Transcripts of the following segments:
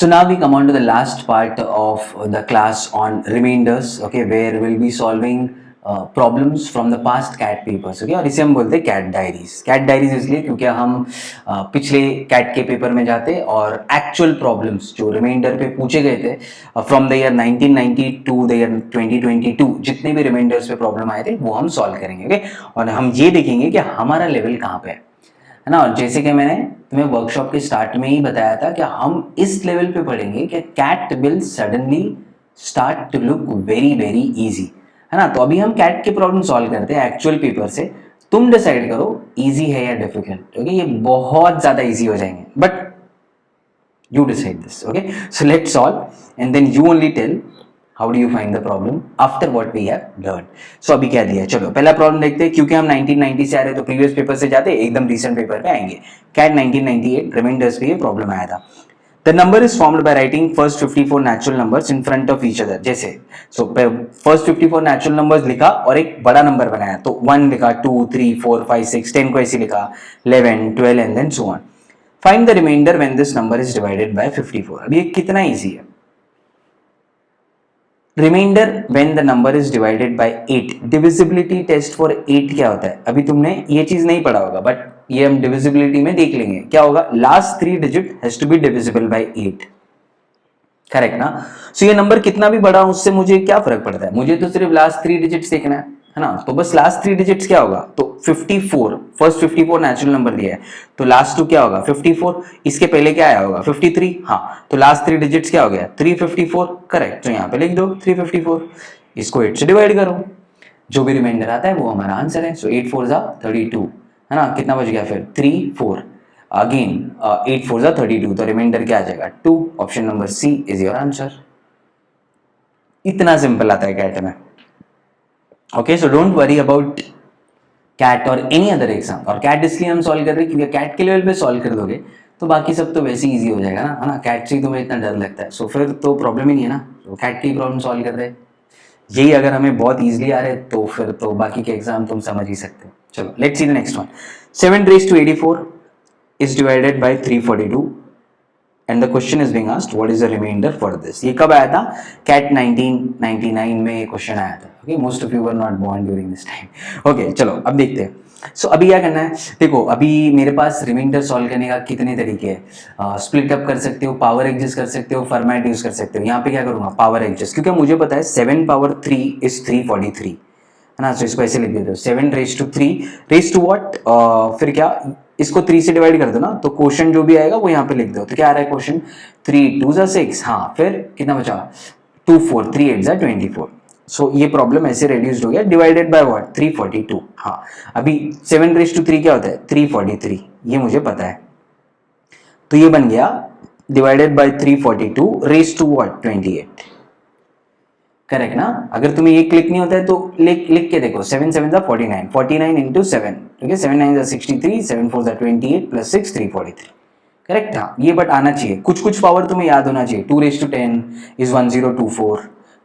So now we come on to the last part of the class on remainders, okay, where we'll be solving problems from the past CAT papers, okay, और इसे हम बोलते हैं CAT diaries. CAT diaries इसलिए क्योंकि हम पिछले CAT के पेपर में जाते और actual problems जो रिमाइंडर पे पूछे गए थे from the year 1990 to the year 2022 जितने भी रिमाइंडर्स पे प्रॉब्लम आए थे वो हम सॉल्व करेंगे, okay? और हम ये देखेंगे कि हमारा लेवल कहाँ पे है ना। और जैसे कि मैंने तुम्हें वर्कशॉप के स्टार्ट में ही बताया था कि हम इस लेवल पे पढ़ेंगे कि CAT will suddenly start to look very very easy, है ना। तो अभी हम कैट के प्रॉब्लम सॉल्व करते हैं एक्चुअल पेपर से। तुम डिसाइड करो इजी है या डिफिकल्ट, ओके। ये बहुत ज्यादा इजी हो जाएंगे but you decide this, okay? So let's solve and then you only tell how do you find the problem after what we have learned. So अभी क्या दिया है, चलो पहला प्रॉब्लम देखते हैं। क्योंकि हम 1990 से आ रहे हैं तो प्रीवियस पेपर से जाते एकदम रिसेंट पेपर पे आएंगे। कैट 1998 रिमाइंडर्स पे ये प्रॉब्लम आया था। The number is formed by writing first 54 natural numbers in front of each other. जैसे so first 54 natural numbers लिखा और एक बड़ा नंबर बनाया, तो 1 लिखा, 2 3 4 5 6 10 को ऐसे लिखा, 11 12 and then so on. Find the remainder when this number is divided by 54. अब ये कितना इजी है। Remainder when the number is divided by 8। Divisibility test for 8 क्या होता है, अभी तुमने ये चीज नहीं पढ़ा होगा बट ये हम डिविजिबिलिटी में देख लेंगे। क्या होगा, last 3 digit has to be divisible by 8, correct ना। सो ये नंबर कितना भी बड़ा हो उससे मुझे क्या फर्क पड़ता है, मुझे तो सिर्फ लास्ट 3 डिजिट्स देखना है ना। तो बस लास्ट 3 डिजिट्स क्या होगा, तो 54, फर्स्ट 54 नेचुरल नंबर दिया है तो लास्ट 2 क्या होगा 54, इसके पहले क्या आया होगा 53, हाँ तो लास्ट 3 डिजिट्स क्या हो गया 354, करेक्ट। तो यहाँ पे लिख दो 354, इसको 8 से डिवाइड करो, जो भी रिमाइंडर आता है वो हमारा आंसर है। सो 8 4 जा 32, है ना। कितना बच गया फिर 3 4, अगेन 8 4 जा 32, तो रिमाइंडर क्या आ जाएगा 2। Option number C is your answer. इतना सिंपल आता है कैट में, okay. So don't worry about CAT और एनी अदर एग्जाम। और कैट इसलिए हम सॉल्व कर रहे हैं क्योंकि कैट के लेवल पे सॉल्व कर दोगे तो बाकी सब तो वैसे इजी हो जाएगा ना, है ना। कैट से ही तुम्हें इतना डर लगता है, सो फिर तो प्रॉब्लम ही नहीं है ना। तो कैट की प्रॉब्लम सॉल्व कर रहे हैं, यही अगर हमें बहुत इजीली आ रहे तो फिर तो बाकी के एग्जाम तुम समझ ही सकते हो। चलो let's see the next one. 7 raised to 84 is divided by 342 and the question is being asked what is the remainder for this। ये कब आया था, कैट 1999 में ये क्वेश्चन आया था, okay. Most of you were not born during this time, okay. चलो अब देखते हैं। सो अभी क्या करना है, देखो अभी मेरे पास रिमाइंडर सॉल्व करने का कितने तरीके हैं। स्प्लिट अप कर सकते हो, पावर एडजस्ट कर सकते हो, फॉर्मेट यूज कर सकते हो। यहाँ पे क्या करूंगा, पावर एडजस्ट, क्योंकि मुझे पता है 7 power 3 is 343, है ना। तो इसको ऐसे लिख देते हो 7 raised to 3 raised to what, फिर क्या, इसको 3 से डिवाइड कर दो ना, तो क्वेश्चन जो भी आएगा वो यहाँ पे लिख दो। तो क्या आ रहा है क्वेश्चन, 3 2 जा 6, हाँ फिर कितना बचा 2 4 3 8 जा 24। सो ये प्रॉब्लम ऐसे रेड्यूस्ड हो गया, डिवाइडेड बाय व्हाट 342। हाँ अभी 7 raised to 3 क्या होता है 343, ये मुझे पता है। तो ये बन गया divided by 342 raised to what 28, correct ना। अगर तुम्हें ये क्लिक नहीं होता है तो लिख के देखो 7 7 जा 49, 49 into 7, ठीक है। 7 9 जा 63, 7 4 जा 28 plus 6 343, करेक्ट। हाँ ये बट आना चाहिए, कुछ कुछ पावर तुम्हें याद होना चाहिए। 2 raised to 10 is 1024,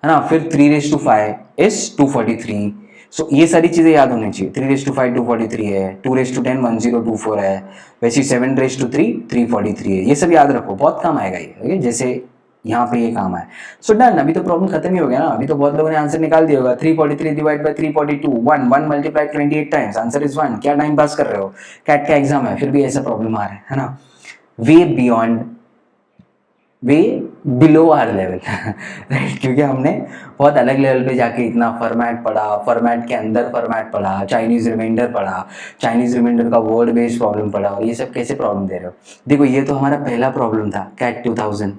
है ना। फिर 3 raised to 5 is 243, सो ये सारी चीजें याद होनी चाहिए। 3 raised to 5 243 है, 2 raised to 10 1024 है, वैसे 7 raised to 3 343 है। ये सब याद रखो, बहुत काम आएगा ये, ओके। जैसे यहाँ पे ये काम है। सो डन, अभी तो प्रॉब्लम खत्म ही हो गया ना। अभी तो बहुत लोगों ने आंसर निकाल दिया होगा। 343 divide by 342, 1 multiply 28 times, answer is 1। क्या टाइम पास कर रहे हो, कैट का एग्जाम है फिर भी ऐसा प्रॉब्लम आ रहा है ना। Way beyond, way below our level, right. क्योंकि हमने बहुत अलग लेवल पे जाके इतना फॉर्मेट पढ़ा, फॉर्मेट के अंदर फॉर्मेट पढ़ा, चाइनीज रिमाइंडर पढ़ा, चाइनीज रिमाइंडर का वर्ड बेस्ड प्रॉब्लम पढ़ा, और ये सब कैसे प्रॉब्लम दे रहे हो। देखो ये तो हमारा पहला प्रॉब्लम था कैट 2000,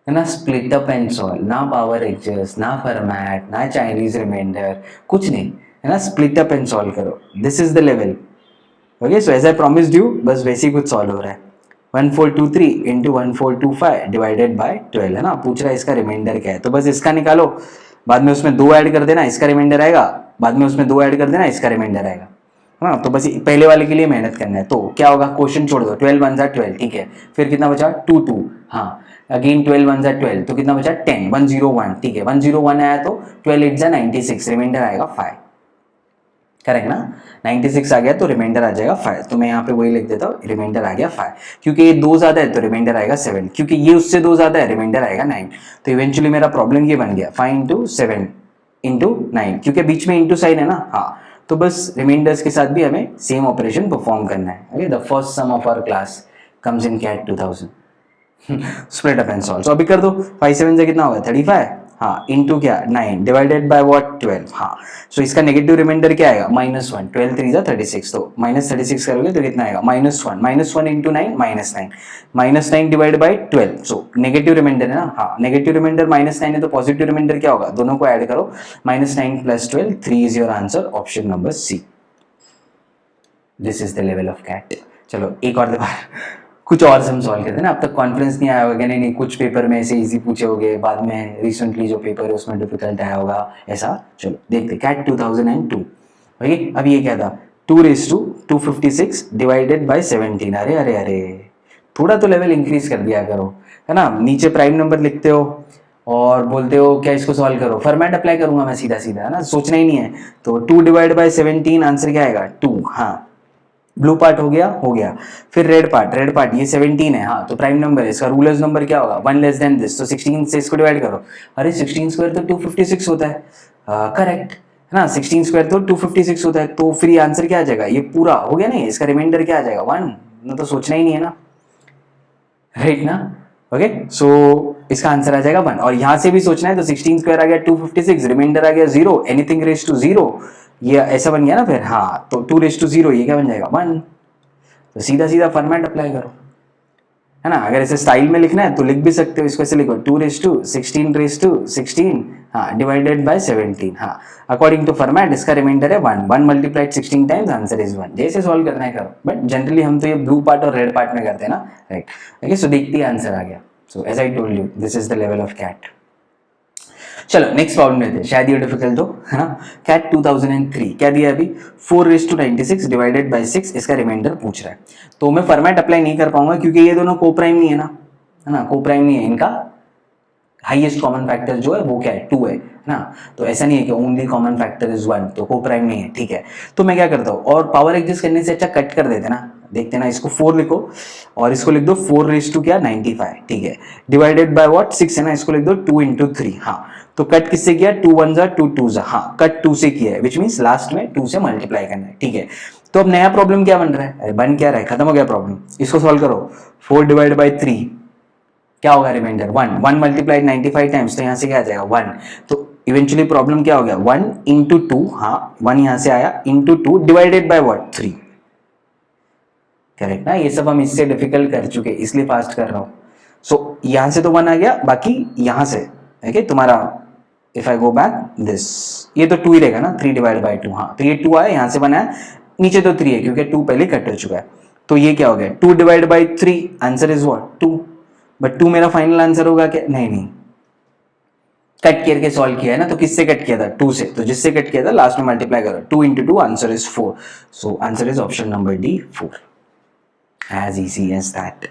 है ना। स्प्लिट अप एंड सॉल्व, ना पावर एडजस्ट, ना फॉर्मेट, ना चाइनीज रिमाइंडर, कुछ नहीं, है ना। स्प्लिट अप एंड सॉल्व करो, this is the level, okay. So as I promised you, बस वैसे ही कुछ सॉल्व हो रहा है। 1423 इंटू 1425 डिवाइडेड बाय 12, है ना। पूछ रहा है इसका रिमाइंडर क्या है, तो बस इसका निकालो, बाद में उसमें 2 ऐड कर देना, इसका रिमाइंडर आएगा, बाद में उसमें 2 ऐड कर देना, इसका रिमाइंडर आएगा, हाँ। तो बस पहले वाले के लिए मेहनत करना है। तो क्या होगा, क्वेश्चन छोड़ दो, 12 1 जा 12, ठीक है। फिर कितना बचा 2 2, हाँ अगेन 12 1 जा 12, तो कितना बचा 10 101, ठीक है। 101 आया तो 12 8 जा 96, रिमाइंडर आएगा 5, करेक्ट ना। 96 आ गया तो रिमाइंडर आ जाएगा 5, तो मैं यहाँ पे वही लिख देता हूँ, रिमाइंडर आ गया 5, क्योंकि ये 2 ज्यादा है तो रिमाइंडर आएगा 7, क्योंकि ये उससे 2 ज्यादा है रिमाइंडर आएगा 9। तो इवेंचुअली मेरा प्रॉब्लम ये बन गया 5 इंटू 7 इंटू 9, क्योंकि बीच में इंटू साइन है ना। हाँ, तो बस रिमाइंडर्स के साथ भी हमें सेम ऑपरेशन परफॉर्म करना है। Okay, the first sum of our class comes in CAT 2000। Split up and solve. तो अभी कर दो, 5 7 से कितना होगा 35, हाँ, इंटू क्या 9 डिवाइडेड बाय व्हाट 12, हाँ। सो इसका नेगेटिव रिमाइंडर क्या आएगा -1, 12 3 जा 36, तो -36 करोगे तो कितना आएगा -1 into 9 -9 divide by 12, so negative remainder है ना। हाँ, नेगेटिव रिमाइंडर -9 है तो पॉजिटिव रिमाइंडर क्या होगा, दोनों को ऐड करो, -9 + 12, 3 is your answer, option number C. This is the level of CAT. चलो एक और दफा कुछ और से हम सॉल्व करते हैं ना। अब तक कॉन्फिडेंस नहीं आया होगा, नहीं कुछ पेपर में ऐसे इजी पूछे होंगे, बाद में रिसेंटली जो पेपर है उसमें डिफिकल्ट आया होगा ऐसा। चलो देखते, कैट 2002। ओके, अब ये क्या था, 2 raised to 256 डिवाइडेड बाय 17। अरे अरे अरे, थोड़ा तो लेवल इंक्रीज कर दिया करो, है ना। नीचे प्राइम नंबर लिखते हो और बोलते हो क्या इसको सॉल्व करो, फॉर्मेट अप्लाई करूंगा मैं सीधा सीधा, है ना, सोचना ही नहीं है। तो 2 डिवाइड बाय 17 आंसर क्या आएगा 2। हाँ, ब्लू पार्ट हो गया। फिर रेड पार्ट ये 17 है, हाँ, तो प्राइम नंबर है, इसका रूलर्स नंबर क्या होगा 1 लेस देन दिस, तो 16 से इसको डिवाइड करो। अरे 16 स्क्वायर तो 256 होता है, करेक्ट है ना, 16 स्क्वायर तो 256 होता है, तो फिर ये आंसर क्या आ जाएगा, ये पूरा हो गया नहीं, इसका रिमाइंडर क्या आ जाएगा 1, ना तो सोचना ही नहीं है ना, राइट ना। ओके, सो इसका आंसर आ जाएगा 1, और यहां से भी सोचना है तो 16 स्क्वायर आ गया 256, रिमाइंडर आ गया 0, एनीथिंग रेज टू 0, ये ऐसा बन गया ना फिर। हाँ, तो 2 रेज टू 0 ये क्या बन जाएगा 1, तो सीधा सीधा फॉर्मेट अप्लाई करो, है ना। अगर ऐसे स्टाइल में लिखना है तो लिख भी सकते हो, इसको ऐसे लिखो 2 रेज टू 16 रेज टू 16, हाँ, डिवाइडेड बाय 17, हाँ, अकॉर्डिंग टू फॉर्मेट इसका रिमाइंडर है 1, 1 मल्टीप्लाइड 16 टाइम्स, आंसर इज 1। जैसे सॉल्व करना है करो, बट जनरली हम तो ये ब्लू पार्ट और रेड पार्ट में करते हैं ना, राइट। ओके, सो देखते ही आंसर आ गया। So as I told you, this is the level of CAT. चलो नेक्स्ट प्रॉब्लम लेते हैं, शायद ये डिफिकल्ट हो, है ना। कैट 2003 क्या दिया अभी, 4 raised to 96 डिवाइडेड बाय 6, इसका रिमाइंडर पूछ रहा है। तो मैं फॉर्मेट अप्लाई नहीं कर पाऊंगा क्योंकि ये दोनों को प्राइम नहीं है ना, को प्राइम नहीं है, इनका हाईएस्ट कॉमन फैक्टर जो है वो क्या है 2 है ना। तो ऐसा नहीं है कि ओनली कॉमन फैक्टर इज 1, तो को प्राइम नहीं है, ठीक है। तो मैं क्या करता हूँ, और पावर एडजस्ट करने से अच्छा कट कर देते ना, देखते ना, इसको 4 लिखो और इसको लिख दो 4 raised to क्या 95, ठीक है, डिवाइडेड बाय व्हाट 6 है ना, इसको लिख दो 2 into 3, हाँ। तो कट किससे किया, 2 1 जा 2 2 जा, हाँ, कट 2 से किया है, विच मींस लास्ट में 2 से मल्टीप्लाई करना है, ठीक है। तो अब नया प्रॉब्लम क्या बन रहा है, अरे बन क्या रहा है, खत्म हो गया प्रॉब्लम, इसको सॉल्व करो। 4 डिवाइड बाय 3 क्या होगा, रिमाइंडर 1, 1 मल्टीप्लाइड 95 टाइम्स, तो यहां से क्या आ जाएगा 1। तो इवेंचुअली प्रॉब्लम क्या हो गया 1 into 2, हाँ, 1 यहां से आया, into 2 divided by what 3, correct ना। ये सब हम इससे डिफिकल्ट कर चुके, इसलिए फास्ट कर रहा हूं। सो यहां से तो 1 आ गया, बाकी यहां से ओके तुम्हारा, if I go back this, ये तो 2 ही रहेगा ना, 3 डिवाइड बाय 2, हाँ, तो ये 2 आया, यहां से बना है, नीचे तो 3 है क्योंकि 2 पहले कट हो चुका है। तो ये क्या हो गया 2 divide by 3, answer is what 2, but 2 मेरा फाइनल आंसर होगा क्या, नहीं, कट करके सॉल्व किया है ना, तो किससे कट किया था 2 से, तो जिससे कट किया था लास्ट में मल्टीप्लाई करो, 2 into 2 answer is 4, so answer is option number D 4, as easy as that,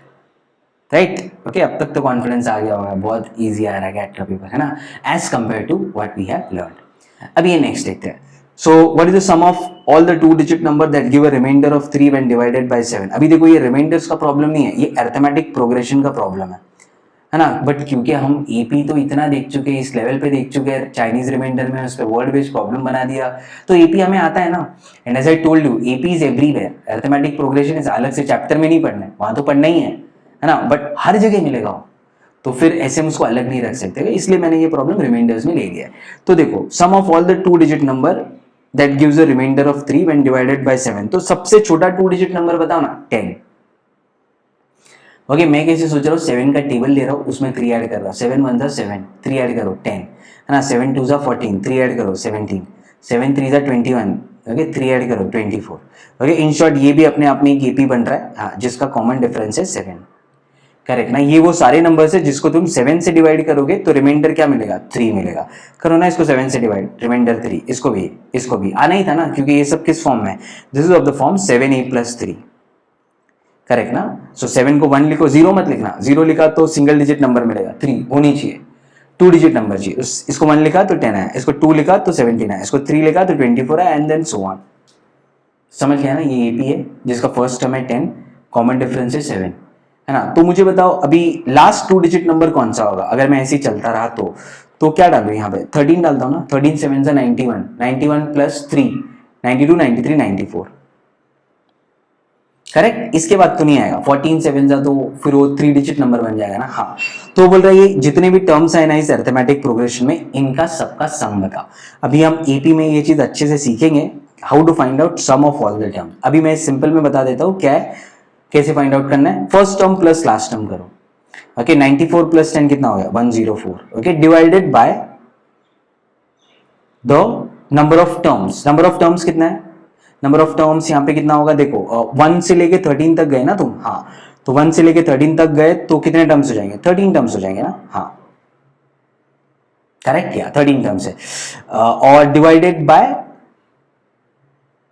right. Okay, अब तक तो कॉन्फिडेंस आ गया होगा, बहुत इजी आ रहा है कैट का पेपर, है ना, as compare to what we have learn. अब ये नेक्स्ट देखते हैं। So what is the sum of all the 2 digit number that give a remainder of 3 when divided by 7। अभी देखो ये रिमाइंडर्स का प्रॉब्लम नहीं है, ये अरिथमेटिक प्रोग्रेशन का प्रॉब्लम है ना। बट क्योंकि हम एपी तो इतना देख चुके हैं, इस लेवल पे देख चुके हैं, चाइनीज रिमाइंडर में उस पर वर्ड बेस्ड प्रॉब्लम बना दिया, तो एपी हमें आता है ना। And as I told you, AP is everywhere, arithmetic progression इस अलग से चैप्टर में नहीं पढ़ना है, वहां तो पढ़ना ही है ना, बट हर जगह मिलेगा, तो फिर ऐसे हम उसको अलग नहीं रख सकते, इसलिए मैंने ये प्रॉब्लम रिमाइंडर्स में ले लिया है। तो देखो sum of all the 2 digit number that gives a remainder of 3 when divided by 7, तो सबसे छोटा 2 digit नंबर बताओ ना, 10। ओके, मैं कैसे सोच रहा हूँ, 7 का टेबल ले रहा हूँ, उसमें 3 ऐड कर रहा हूँ, 7 1 जा 7, 3 ऐड करो 10, है ना, 7 2 जा 14, 3 ऐड करो 17, 7 3 जा 21, ओके, 3 ऐड करो 24। ओके, इन शॉर्ट ये भी अपने आप में एक एपी बन रहा है, हाँ, जिसका कॉमन डिफरेंस है 7, करेक्ट ना। ये वो सारे नंबर्स है जिसको तुम 7 से डिवाइड करोगे तो रिमाइंडर क्या मिलेगा 3 मिलेगा, करो ना इसको 7 से डिवाइड, रिमाइंडर 3, इसको भी आना ही था ना, क्योंकि ये सब किस फॉर्म में, this is of the form 7a + 3, correct ना। सो 7 को 1 लिखो, 0 मत लिखना, 0 लिखा तो सिंगल डिजिट नंबर मिलेगा, 3 होनी चाहिए, 2 डिजिट नंबर चाहिए। इसको 1 लिखा तो 10 है, इसको 2 लिखा तो 17 है, इसको 3 लिखा तो 24 है, एंड देन सो ऑन, समझ गया ना, ये एपी है जिसका फर्स्ट टर्म है 10, कॉमन डिफरेंस है 7, है ना। तो मुझे बताओ अभी लास्ट 2 डिजिट नंबर कौन सा होगा अगर मैं ऐसे ही चलता रहा तो क्या डालू यहाँ पे 13 डालता हूँ ना, 13 7 जा 91, 91 प्लस 3 92 93 94, करेक्ट। इसके बाद तो नहीं आएगा 14 7 जा, तो फिर वो 3 डिजिट नंबर बन जाएगा ना। हाँ, तो बोल रहा है ये जितने भी टर्म्स है ना इस अरिथमेटिक प्रोग्रेशन में, इनका सबका सम बता। अभी हम एपी में ये चीज अच्छे से सीखेंगे, how to find out sum of all the term. अभी मैं सिंपल में बता देता हूँ क्या है, कैसे फाइंड आउट करना है। First term plus last term करो, ओके 94 प्लस 10 कितना हो गया 104, okay divided by the number of terms. Number of terms कितना है, नंबर ऑफ टर्म्स यहाँ पे कितना होगा देखो, 1 से लेके 13 तक गए ना तुम, हाँ तो 1 से लेके 13 तक गए तो कितने टर्म्स हो जाएंगे 13 टर्म्स हो जाएंगे ना, हाँ करेक्ट किया 13 टर्म्स है। और divided by,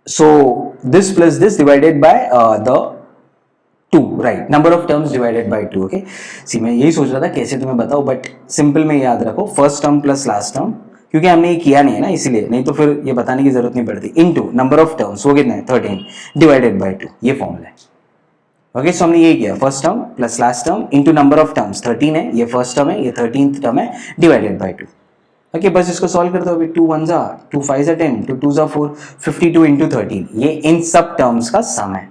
so this plus this divided by the 2, right, number of terms divided by 2, okay. See मैं यही सोच रहा था कैसे तुम्हें बताऊं, बट सिंपल में याद रखो first term plus last term, क्योंकि हमने ये किया नहीं है ना इसीलिए, नहीं तो फिर ये बताने की जरूरत नहीं पड़ती। इनटू नंबर ऑफ टर्म्स वो कितना है 13 डिवाइडेड बाय 2, ये फॉर्मूला है, ओके। सो हमने ये किया first term plus last term into number of terms, 13 है ये फर्स्ट टर्म है, ये 13th टर्म है, डिवाइडेड बाय 2, ओके। बस इसको सॉल्व कर दो अभी, 2 1 जा 2 5 जा 10, 2 2 जा 4, 52 इंटू 13, ये इन सब टर्म्स का सम है,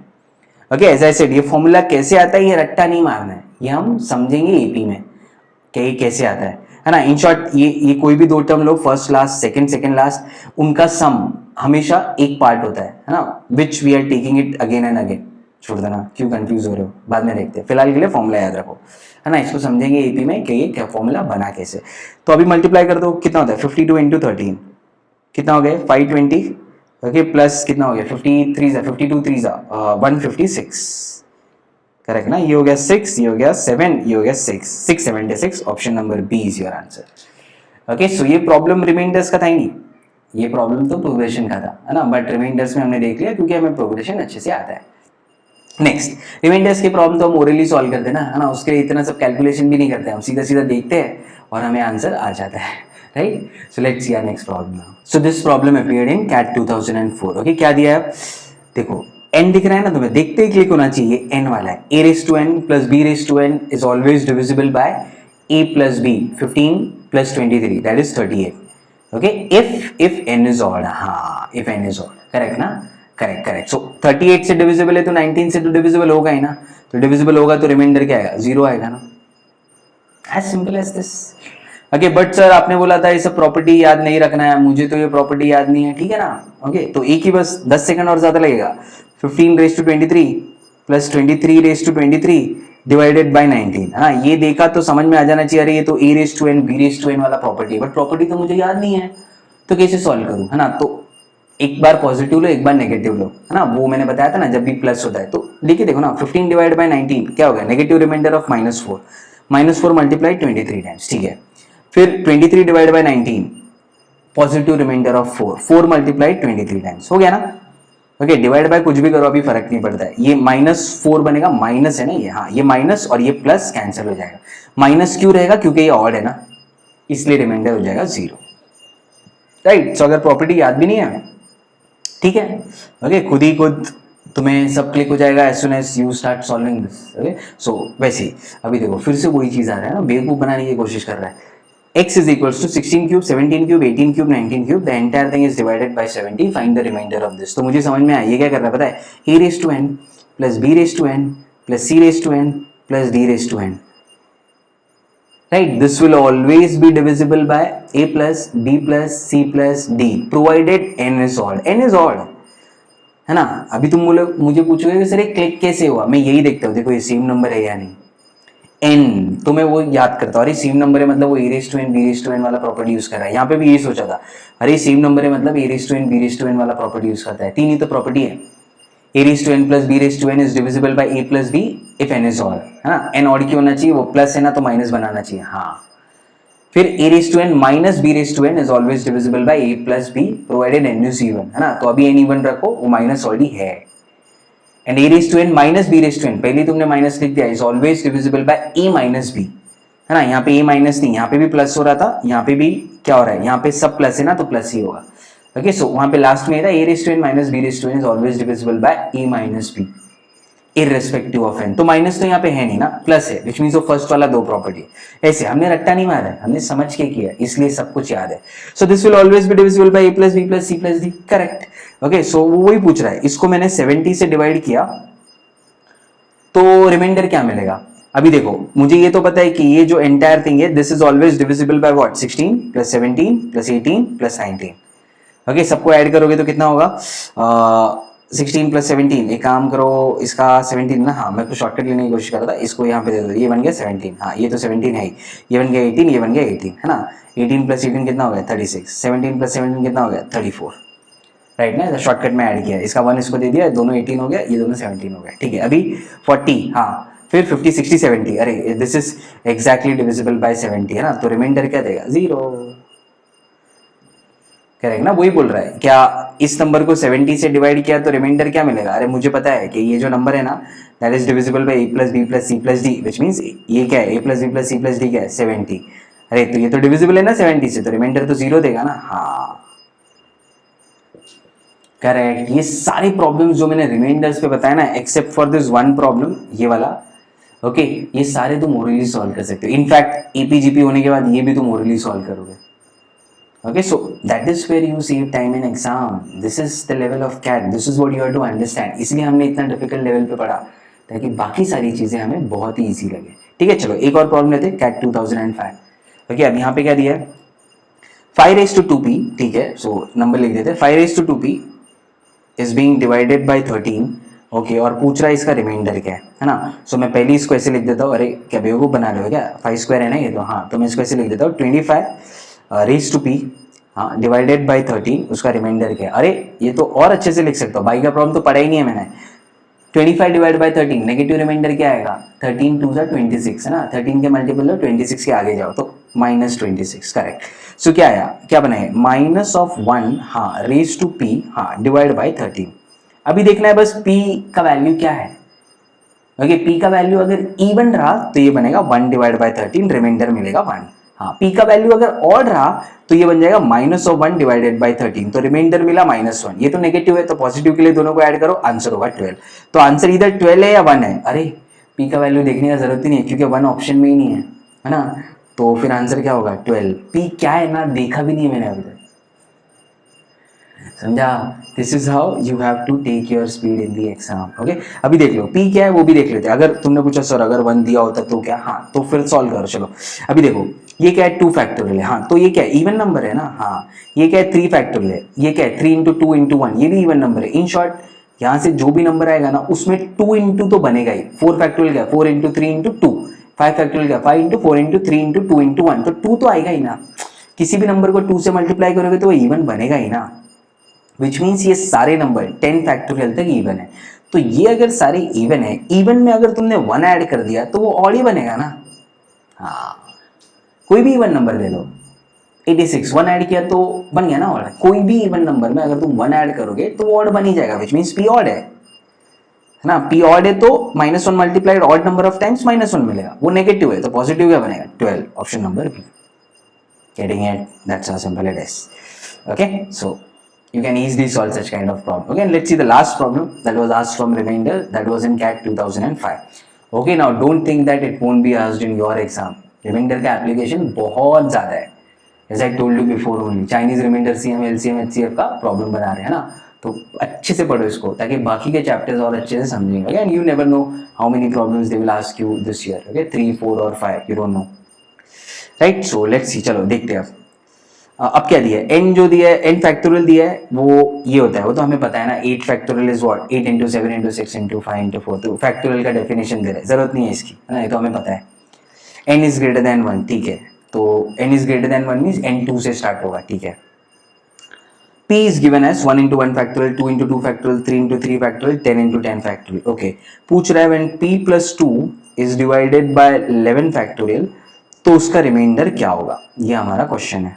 ओके। एज आई सेड ये फॉर्मूला कैसे आता है, ये रट्टा नहीं मारना है, ये हम समझेंगे एपी में कि ये कैसे आता है ना। इन शॉर्ट ये कोई भी दो टर्म लो, first last second second last, उनका सम हमेशा एक पार्ट होता है ना, which we are taking it again and again. छोड़ देना, क्यों कंफ्यूज हो रहे हो, बाद में देखते हैं, फिलहाल के लिए फॉर्मूला याद रखो, है ना। इसको समझेंगे एपी में कि ये क्या फॉर्मूला बना कैसे। तो अभी मल्टीप्लाई कर दो, कितना होता है 52 इंटू 13, कितना हो गया 520, ओके प्लस कितना हो गया 53 जा 52 3 जा 156, करेक्ट ना। ये हो गया 6, ये हो गया 7, ये हो गया 6, 676, option number B is your answer, okay. So ये प्रॉब्लम रिमाइंडर्स का था ही नहीं, ये प्रॉब्लम तो प्रोग्रेशन का था, है ना, बट रिमाइंडर्स में हमने देख लिया क्योंकि हमें प्रोग्रेशन अच्छे से आता है। नेक्स्ट रिमाइंडर्स की प्रॉब्लम तो हम ओरली सॉल्व करते हैं ना, है ना, उसके लिए इतना सब कैलकुलेशन भी नहीं करते, हम सीधा सीधा देखते हैं और हमें आंसर आ जाता है, right. So let's see our next problem now. So this problem appeared in CAT 2004, okay. क्या दिया है, देखो n दिख रहा है ना तुम्हें, देखते ही क्लिक होना चाहिए, n वाला है, a raise to n plus b raise to n is always divisible by a plus b, 15 प्लस 23 that is 38, okay. If n is odd, हाँ if n is odd, correct ना, करेक्ट करेक्ट। सो 38 से divisible है तो 19 से तो divisible होगा ही ना, तो डिविजिबल होगा तो रिमाइंडर क्या आएगा 0 आएगा ना, as simple as this, okay. But sir आपने बोला था ये सब प्रॉपर्टी याद नहीं रखना है, मुझे तो ये प्रॉपर्टी याद नहीं है, ठीक है ना, ओके। तो एक ही बस 10 सेकंड और ज्यादा लगेगा, 15 raise to 23 plus 23 raise to 23 divided by 19, है ना। ये देखा तो समझ में आ जाना चाहिए, अरे ये तो a raise to n b raise to n वाला प्रॉपर्टी है, बट प्रॉपर्टी तो मुझे याद नहीं है, तो कैसे सॉल्व करूं, है ना। तो एक बार पॉजिटिव लो एक बार नेगेटिव लो, है ना, वो मैंने बताया था ना, जब भी प्लस होता है तो देखिए देखो ना, 15 डिवाइड बाय 19 क्या होगा, negative remainder of -4, -4 multiply 23 times, ठीक है। फिर 23 divide by 19 positive remainder of 4, 4 multiply 23 times, हो गया ना, ओके। डिवाइड बाय कुछ भी करो अभी फर्क नहीं पड़ता है, ये -4 बनेगा, माइनस है ना ये, हाँ ये माइनस और ये प्लस कैंसिल हो जाएगा, माइनस क्यों रहेगा क्योंकि ये ऑड है ना, इसलिए रिमाइंडर हो जाएगा 0, राइट। सो अगर प्रॉपर्टी याद भी नहीं है, ठीक है, ओके, खुद ही खुद तुम्हें सब क्लिक हो जाएगा as soon as you start solving this, okay. So वैसे ही अभी देखो फिर से वही चीज आ रहा है ना, बेवकूफ बनाने की कोशिश कर रहा है। x is equals to 16 cube, 17 cube, 18 cube, 19 cube. The entire thing is divided by 70. Find the remainder of this. तो मुझे समझ में आया ये क्या कर रहा है पता है, a raised to n plus b raised to n plus c raised to n plus d raised to n. Right? This will always be divisible by a plus b plus c plus d, provided n is odd. n is odd. है ना। अभी तुम मुझे पूछोगे sir ये click कैसे हुआ, मैं यही देखता हूँ, देखो ये सेम नंबर है या नहीं, n तो मैं वो याद करता हूँ, अरे सेम नंबर है मतलब वो a raise to n b raise to n वाला प्रॉपर्टी यूज कर रहा है। यहाँ पे भी यही सोचा था, अरे सेम नंबर है मतलब a raise to n b raise to n वाला प्रॉपर्टी यूज करता है, तीन ही तो प्रॉपर्टी है, a raise to n plus b raise to n is divisible by a plus b if n is odd, है ना। n ऑड क्यों होना चाहिए, वो प्लस है ना तो माइनस बनाना चाहिए, हाँ। फिर a raise to n minus b raise to n is always divisible by a plus b provided n is even, है ना। तो अभी n इवन रखो, वो माइनस ऑलरेडी है, and a raise to n minus b raise to n, पहले तुमने minus लिख दिया, is always divisible by a minus b, है ना। यहाँ पे a माइनस नहीं, यहाँ पे भी प्लस हो रहा था, यहाँ पे भी क्या हो रहा है, यहाँ पे सब प्लस है ना तो प्लस ही होगा, ओके, सो वहां पे लास्ट में था a raise to n minus b raise to n is always divisible by a minus b irrespective of n। तो माइनस तो यहाँ पे है नहीं ना, प्लस है, विच मीन्स वो फर्स्ट वाला दो प्रॉपर्टी है। ऐसे हमने रट्टा नहीं मारा है, हमने समझ के किया, इसलिए सब कुछ याद है। So this will always be divisible by a plus b plus c plus d, correct. Okay, so वो वही पूछ रहा है, इसको मैंने 70 से डिवाइड किया तो रिमाइंडर क्या मिलेगा। अभी देखो, मुझे ये तो पता है कि ये जो एंटायर थिंग है this is always divisible by what, 16 plus 17 plus 18 plus 19। Okay, सबको ऐड करोगे तो कितना होगा, 16 प्लस 17, एक काम करो इसका 17 ना, हाँ मैं कुछ शॉर्टकट लेने की कोशिश कर रहा था, इसको यहाँ पे दे दो, ये बन गया 17, हाँ ये तो 17 है ही, ये बन गया 18, ये बन गया 18 है ना। 18 प्लस 18 कितना हो गया 36, 17 प्लस 17 कितना हो गया 34, राइट ना, शॉर्टकट में ऐड किया, इसका 1 इसको दे दिया, दोनों 18 हो गया, ये दोनों 17 हो गया, ठीक है। अभी 40, हाँ फिर 50 60 70, अरे this is exactly divisible by 70 है ना, तो रिमाइंडर क्या देगा 0, करेक्ट ना। वही बोल रहा है, क्या इस नंबर को 70 से डिवाइड किया तो रिमाइंडर क्या मिलेगा, अरे मुझे पता है कि ये जो नंबर है ना that is divisible by a plus b plus c plus d, which means ये क्या है a plus b plus c plus d क्या है 70, अरे तो ये तो डिविजिबल है ना 70 से, तो रिमाइंडर तो 0 देगा ना, हाँ करेक्ट। ये सारी प्रॉब्लम्स जो मैंने रिमाइंडर्स पे बताया ना, except for this one problem ये वाला, ओके ये सारे तुम ओरली सॉल्व कर सकते हो, इनफैक्ट एपीजीपी होने के बाद ये भी तुम ओरली सॉल्व करोगे। Okay, so that is where you save time in exam. This is the level of CAT. This is what you have to understand. इसलिए हमने इतना डिफिकल्ट लेवल पे पढ़ा ताकि बाकी सारी चीजें हमें बहुत ही इजी लगे। ठीक है, चलो एक और प्रॉब्लम लेते हैं, CAT 2005। ओके, अब यहाँ पे क्या दिया है 5 raised to 2p, ठीक है, सो नंबर लिख देते हैं 5 raised to 2p is being divided by 13। Okay, और पूछ रहा है इसका रिमाइंडर क्या है ना। सो मैं पहले इसको ऐसे लिख देता हूँ, अरे क्या बेवकूफ बना रहे हो क्या, 5 स्क्वायर है ना ये तो, हाँ तो मैं इसको ऐसे लिख देता हूँ 25 रेज टू पी, हाँ डिवाइडेड बाय 13, उसका रिमाइंडर क्या है। अरे ये तो और अच्छे से लिख सकता हूँ, बाई का प्रॉब्लम तो पढ़ा ही नहीं है मैंने। 25 डिवाइड बाय 13, नेगेटिव रिमाइंडर क्या आएगा 13 2 26 है ना, 13 के मल्टीपल लो 26 के आगे जाओ तो माइनस 26, करेक्ट। सो क्या आया, क्या बना है माइनस ऑफ 1, हाँ रेज टू पी, हाँ डिवाइड बाय 13। अभी देखना है बस p का वैल्यू क्या है। ओके, p का वैल्यू अगर इवन रहा तो ये बनेगा 1 डिवाइड बाय 13, रिमाइंडर मिलेगा 1। हाँ, p का वैल्यू अगर ऑड रहा तो ये बन जाएगा माइनस ऑफ 1 डिवाइडेड बाय 13, तो रिमाइंडर मिला -1। ये तो नेगेटिव है तो पॉजिटिव के लिए दोनों को ऐड करो, आंसर होगा 12। तो आंसर इधर 12 है या 1 है, अरे p का वैल्यू देखने का जरूरत ही नहीं है क्योंकि 1 ऑप्शन में ही नहीं है ना, तो फिर आंसर क्या होगा 12। p क्या है ना देखा भी नहीं है मैंने अभी तक, समझा। This is how you have to take your speed in the exam. Okay, अभी देख लो p क्या है वो भी देख लेते हैं। अगर तुमने पूछा सर अगर 1 दिया होता तो क्या, हाँ तो फिर सॉल्व करो। चलो अभी देखो ये क्या है 2 फैक्टोरियल है, हाँ तो ये क्या है इवन नंबर है ना, हाँ ये क्या है 3 फैक्टोरियल है, ये क्या है 3 इंटू 2 इंटू 1, ये भी इवन नंबर है। इन शॉर्ट यहाँ से जो भी नंबर आएगा ना उसमें 2 इंटू तो बनेगा ही। 4 फैक्टोरियल क्या 4 इंटू 3 इंटू 2, 5 फैक्टोरियल क्या 5 इंटू 4 इंटू 3 इंटू 2 इंटू 1, तो 2 तो आएगा ही ना। किसी भी नंबर को 2 से मल्टीप्लाई करोगे तो वो इवन बनेगा ही ना, विच मीन्स ये सारे नंबर 10 फैक्टोरियल तक इवन है। तो ये अगर सारे इवन है, इवन में अगर तुमने 1 ऐड कर दिया तो वो ऑड ही बनेगा ना। हाँ, कोई भी इवन नंबर ले लो, 86 1 ऐड किया तो बन गया ना ऑड। कोई भी इवन नंबर में अगर तुम 1 ऐड करोगे तो वो ऑड बन ही जाएगा, विच मीन्स पी ऑड है ना। पी ऑड है तो -1 multiplied odd number of times -1 मिलेगा, वो नेगेटिव है तो पॉजिटिव क्या बनेगा 12, option number B. Getting it, that's how simple it is. Okay, so you can easily solve such kind of problem. Okay, let's see the last problem that was asked from remainder, that was in CAT 2005. Okay, now don't think that it won't be asked in your exam. Remainder का application बहुत ज़्यादा है, as I told you before only. Chinese remainder CM, LCM, HCF का problem बना रहे हैं ना, तो अच्छे से पढ़ो इसको ताकि बाकी के chapters और अच्छे से समझेंगे। Okay, and you never know how many problems they will ask you this year. Okay, 3, 4 और 5, you don't know. Right, so let's see. चलो देखते हैं अब क्या दिया है। n जो दिया है n फैक्टोरियल दिया है वो ये होता है, वो तो हमें पता है ना। 8 factorial is what 8 into 7 into 6 into 5 into 4, तो फैक्टोरियल का डेफिनेशन दे रहा है, जरूरत नहीं है इसकी है ना, ये तो हमें पता है। n इज ग्रेटर देन 1, ठीक है, तो n is greater than 1 means n 2 से स्टार्ट होगा, ठीक है। p is given as 1 into 1 factorial, 2 into 2 factorial, 3 into 3 factorial, 10 into 10 factorial. Okay, पूछ रहा है when p plus 2 is divided by 11 factorial तो उसका रिमाइंडर क्या होगा, ये हमारा क्वेश्चन है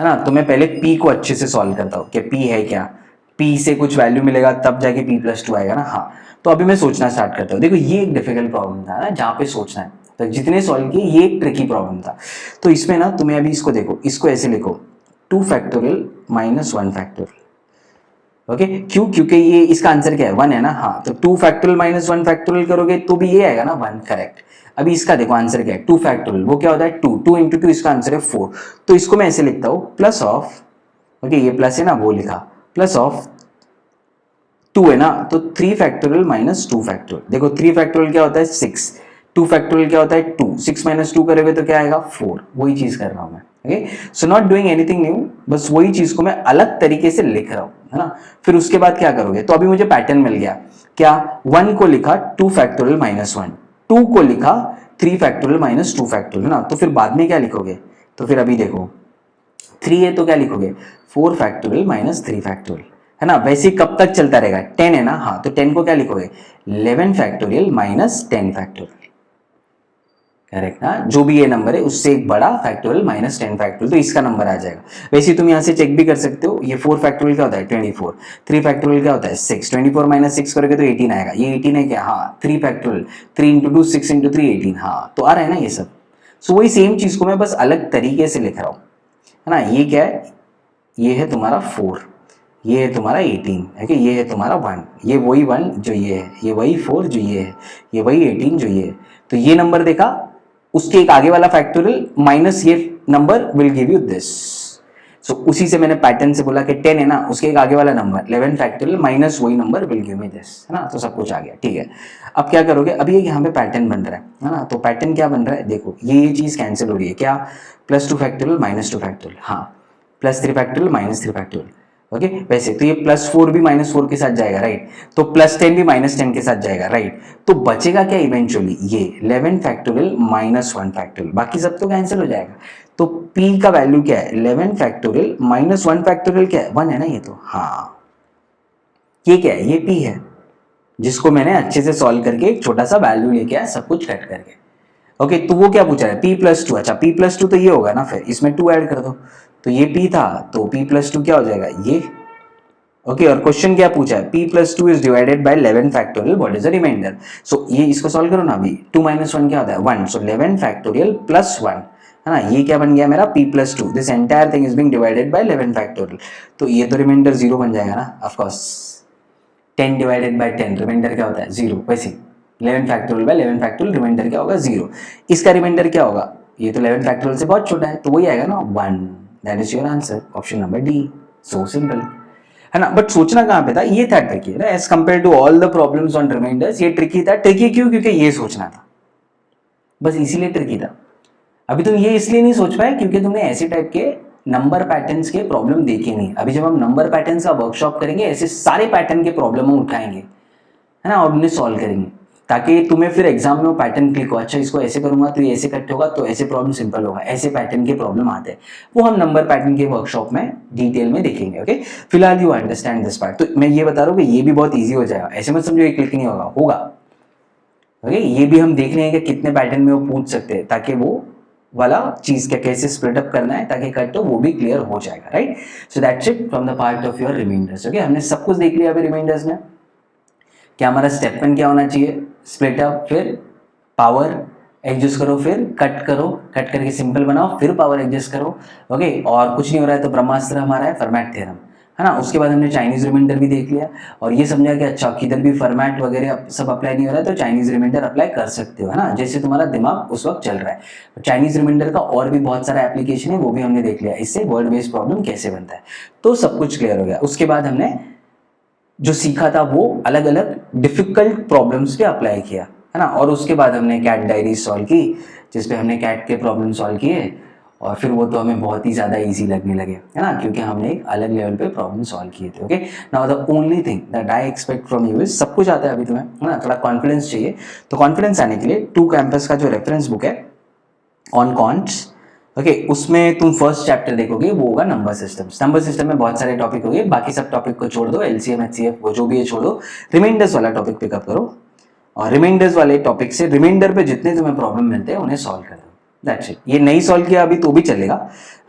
ना। तो मैं पहले p को अच्छे से सॉल्व करता हूँ कि p है क्या, p से कुछ वैल्यू मिलेगा तब जाके p plus 2 आएगा ना। हाँ, तो अभी मैं सोचना स्टार्ट करता हूँ। देखो ये एक डिफिकल्ट प्रॉब्लम था ना जहाँ पे सोचना है, तो जितने सॉल्व किए ये एक ट्रिकी प्रॉब्लम था। तो इसमें ना तुम्हें अभी इसको देखो, इसको ऐसे लिखो 2 फैक्टोरियल माइनस 1 फैक्टोरियल। ओके क्यों? क्योंकि ये इसका आंसर क्या है 1 है ना, हाँ तो 2 फैक्टोरियल माइनस 1 फैक्टोरियल करोगे तो भी ये आएगा ना 1, करेक्ट। अभी इसका देखो आंसर क्या है 2 फैक्टोरियल, वो क्या होता है 2, 2 इंटू 2 इसका आंसर है 4, तो इसको मैं ऐसे लिखता हूं प्लस ऑफ, ओके ये प्लस है ना वो लिखा, प्लस ऑफ 2 है ना, तो 3 फैक्टोरियल माइनस 2 फैक्टोरियल। देखो 3 फैक्टोरियल क्या होता है 6, 2 फैक्टोरियल क्या होता है 2, 6 माइनस 2 करोगे तो क्या आएगा 4, वही चीज कर रहा हूं मैं। Okay so not doing anything new, बस वही चीज को मैं अलग तरीके से लिख रहा हूं, है ना। फिर उसके बाद क्या करोगे, तो अभी मुझे पैटर्न मिल गया, क्या 1 को लिखा 2 फैक्टोरियल माइनस 1, 2 को लिखा 3 फैक्टोरियल माइनस 2 फैक्टोरियल, है ना। तो फिर बाद में क्या लिखोगे, तो फिर अभी देखो 3 है तो क्या लिखोगे 4 फैक्टोरियल माइनस 3 फैक्टोरियल, है ना। वैसे कब तक चलता रहेगा 10 है ना, हाँ तो 10 को क्या लिखोगे 11 फैक्टोरियल माइनस 10 फैक्टोरियल, करेक्ट ना। जो भी ये नंबर है उससे एक बड़ा फैक्टोरियल माइनस 10 फैक्टोरियल, तो इसका नंबर आ जाएगा। वैसे तुम यहाँ से चेक भी कर सकते हो, ये 4 फैक्टोरियल क्या होता है 24, 3 फैक्टोरियल क्या होता है 6, 24 माइनस 6 करोगे तो 18 आएगा, ये 18 है क्या, हाँ 3 फैक्टोरियल 3 इंटू 2 6 इंटू 3 18, हाँ तो आ रहा है ना ये सब। सो वही सेम चीज को मैं बस अलग तरीके से लिख रहा हूँ, है ना। ये क्या है, ये है तुम्हारा 4, ये है तुम्हारा 18 है कि, ये है तुम्हारा 1, ये वही 1 जो ये है, ये वही 4 जो ये है, ये वही 18 जो ये है। तो ये नंबर देखा, उसके एक आगे वाला फैक्टोरियल माइनस ये number will give you this. So उसी से मैंने पैटर्न से बोला कि 10 है ना, उसके एक आगे वाला नंबर 11 फैक्टोरियल माइनस वही number will give me this, है ना। तो सब कुछ आ गया, ठीक है। अब क्या करोगे, अभी यहाँ पे पैटर्न बन रहा है ना, तो पैटर्न क्या बन रहा है देखो, ये चीज कैंसिल हो रही है, क्या प्लस 2 फैक्टोरियल माइनस 2 फैक्टोरियल, हाँ plus 3 factorial minus 3 factorial. Okay वैसे तो ये प्लस 4 भी माइनस 4 के साथ जाएगा, राइट। तो प्लस 10 भी माइनस 10 के साथ जाएगा, राइट। तो बचेगा क्या इवेंचुअली, ये 11 फैक्टोरियल माइनस 1 फैक्टोरियल, बाकी सब तो कैंसिल हो जाएगा। तो p का वैल्यू क्या है 11 फैक्टोरियल माइनस 1 फैक्टोरियल, क्या है 1 है ना ये, तो हाँ ये क्या है, ये p है, जिसको मैंने अच्छे से सॉल्व करके एक छोटा सा वैल्यू लेके आया सब कुछ कट करके। ओके तो वो क्या पूछा है p प्लस 2, अच्छा p प्लस 2 तो ये होगा ना, फिर इसमें 2 ऐड कर दो, तो ये p था तो p प्लस 2 क्या हो जाएगा ये। ओके और क्वेश्चन क्या पूछा है, p plus 2 is divided by 11 factorial, what is the remainder. So ये इसको सॉल्व करो ना, अभी 2 माइनस 1 क्या होता है 1, सो 11 फैक्टोरियल प्लस 1, है ना। ये क्या बन गया मेरा p plus 2, this entire thing is being divided by 11 factorial, तो ये तो रिमाइंडर 0 बन जाएगा ना, of course 10 divided by 10 remainder क्या होता है 0, वैसे 11 फैक्टोरियल बाय 11 फैक्टोरियल रिमाइंडर क्या होगा 0, इसका रिमाइंडर क्या होगा, ये तो 11 फैक्टोरियल से बहुत छोटा है तो वही आएगा ना 1, that is your answer, option number D, so simple, है ना। बट सोचना कहाँ पे था, ये था ट्रिकी ना, as compare to all the problems on remainders ये ट्रिकी था। ट्रिकी क्यों, क्योंकि ये सोचना था, बस इसीलिए ट्रिकी था। अभी तुम ये इसलिए नहीं सोच पाए क्योंकि तुमने ऐसे टाइप के नंबर पैटर्न्स के प्रॉब्लम देखे नहीं। अभी जब हम नंबर पैटर्न्स का वर्कशॉप करेंगे ऐसे सारे पैटर्न के प्रॉब्लम हम उठाएंगे, है ना, और उन्हें सॉल्व करेंगे, ताकि तुम्हें फिर एग्जाम में वो पैटर्न क्लिक हो, अच्छा इसको ऐसे करूंगा तो ये ऐसे कट होगा तो ऐसे प्रॉब्लम सिंपल होगा, ऐसे पैटर्न के प्रॉब्लम आते हैं, वो हम नंबर पैटर्न के वर्कशॉप में डिटेल में देखेंगे। ओके फिलहाल यू अंडरस्टैंड दिस पार्ट, तो मैं ये बता रहा हूँ कि ये भी बहुत ईजी हो जाएगा, ऐसे मत समझो ये क्लिक नहीं होगा, होगा। ओके ये भी हम देख रहे हैं कि कितने पैटर्न में वो पूछ सकते हैं, ताकि वो वाला चीज क्या कैसे स्प्लिट अप करना है ताकि कट हो वो भी क्लियर हो जाएगा, right. So that's it from the part of your remainders. Okay हमने सब कुछ देख लिया अभी रिमाइंडर्स में, क्या हमारा स्टेप 1 क्या होना चाहिए, स्प्लिट अप, फिर पावर एडजस्ट करो, फिर कट करो, कट करके सिंपल बनाओ, फिर पावर एडजस्ट करो। ओके और कुछ नहीं हो रहा है तो ब्रह्मास्त्र हमारा है, फॉर्मेट थ्योरम, है ना। उसके बाद हमने चाइनीज रिमाइंडर भी देख लिया और ये समझा कि अच्छा किधर भी फॉर्मेट वगैरह सब अप्लाई नहीं हो रहा है तो चाइनीज रिमाइंडर अप्लाई कर सकते हो, है ना, जैसे तुम्हारा दिमाग उस वक्त चल रहा है। चाइनीज रिमाइंडर का और भी बहुत सारा एप्लीकेशन है, वो भी हमने देख लिया, इससे वर्ड बेस्ड प्रॉब्लम कैसे बनता है, तो सब कुछ क्लियर हो गया। उसके बाद हमने जो सीखा था वो अलग अलग डिफिकल्ट प्रॉब्लम्स पे अप्लाई किया, है ना, और उसके बाद हमने कैट डायरी सॉल्व की, जिसपे हमने कैट के प्रॉब्लम सॉल्व किए और फिर वो तो हमें बहुत ही ज़्यादा इजी लगने लगे, है ना, क्योंकि हमने एक अलग लेवल पे प्रॉब्लम सॉल्व किए थे। Okay now the only thing that I expect from you is, सब कुछ आता है अभी तुम्हें, है ना, थोड़ा कॉन्फिडेंस चाहिए। तो कॉन्फिडेंस आने के लिए 2 कैंपस का जो रेफरेंस बुक है ऑन कॉन्ट्स, ओके उसमें तुम फर्स्ट चैप्टर देखोगे वो होगा नंबर सिस्टम्स। नंबर सिस्टम में बहुत सारे टॉपिक होंगे, बाकी सब टॉपिक को छोड़ दो, एलसीएम एचसीएफ वो जो भी है छोड़ दो, रिमाइंडर्स वाला टॉपिक पिकअप करो और रिमाइंडर्स वाले टॉपिक से रिमाइंडर पे जितने तुम्हें प्रॉब्लम मिलते हैं उन्हें सॉल्व कर दो, दैट्स इट। ये नहीं सॉल्व किया अभी तो भी चलेगा,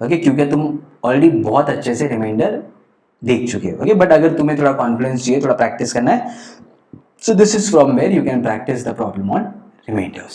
ओके क्योंकि तुम ऑलरेडी बहुत अच्छे से रिमाइंडर देख चुके हो। ओके बट अगर तुम्हें थोड़ा कॉन्फिडेंस चाहिए, थोड़ा प्रैक्टिस करना है, so this is from where you can practice the problem on reminders.